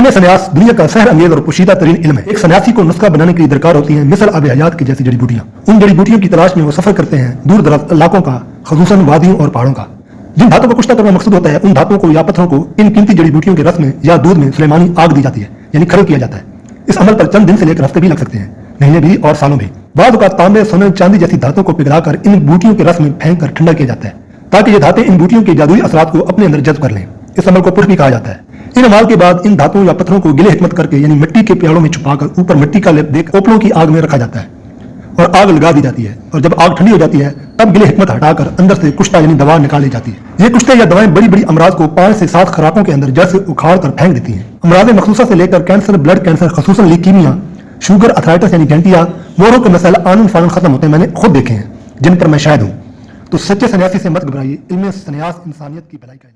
इल्म सन्यास दुनिया का सहर अंगेज और पोशीदा तरीन इल्म है। एक सन्यासी को नुस्खा बनाने के लिए दरकार होती है मिसल अब हयात की जैसी जड़ी बूटियां। उन जड़ी बूटियों की तलाश में वो सफर करते हैं दूर दराज इलाकों का, खसूसन वादियों और पहाड़ों का। जिन धातुओं को कुश्ता करना मकसद होता है उन धातुओं को या पत्थरों को इन कीमती जड़ी बूटियों के रस में या दूध में सुलेमानी आग दी जाती है, यानी खरल किया जाता है। इस अमल पर चंद दिन से लेकर हफ्ते भी लग सकते हैं, महीने भी और सालों भी। बाद का तांबे, सोने, चांदी जैसी धातुओं को पिघलाकर इन बूटियों के रस में फेंक कर ठंडा किया जाता है ताकि ये धातें इन बूटियों के जादुई असरात को अपने अंदर जज्ब कर लें। इस अमल को पुर्श भी कहा जाता है। इन अमाल के बाद इन धातुओं या पत्थरों को गिले हिकमत करके यानी मिट्टी के प्यालों में छुपाकर ऊपर मिट्टी का लेप देकर ओपलों की आग में रखा जाता है और आग लगा दी जाती है। और जब आग ठंडी हो जाती है तब गिले हिकमत हटाकर अंदर से कुश्ता यानी दवा निकाली जाती है। ये कुश्ते या दवाएं बड़ी बड़ी अमराज को 5 से 7 खराकों के अंदर जड़ से उखाड़ कर फेंक देती हैं। अमराज मखसूसा से लेकर कैंसर, ब्लड कैंसर, खसूसन लीकीमिया, शुगर, अर्थराइटिस यानी गैंटिया, मोरों के मसाले आनन फानन खत्म होते हैं। मैंने खुद देखे हैं जिन पर मैं शायद हूँ। तो सच्चे सन्यासी से मत घबराइए, इल्म सन्यास इंसानियत की भलाई का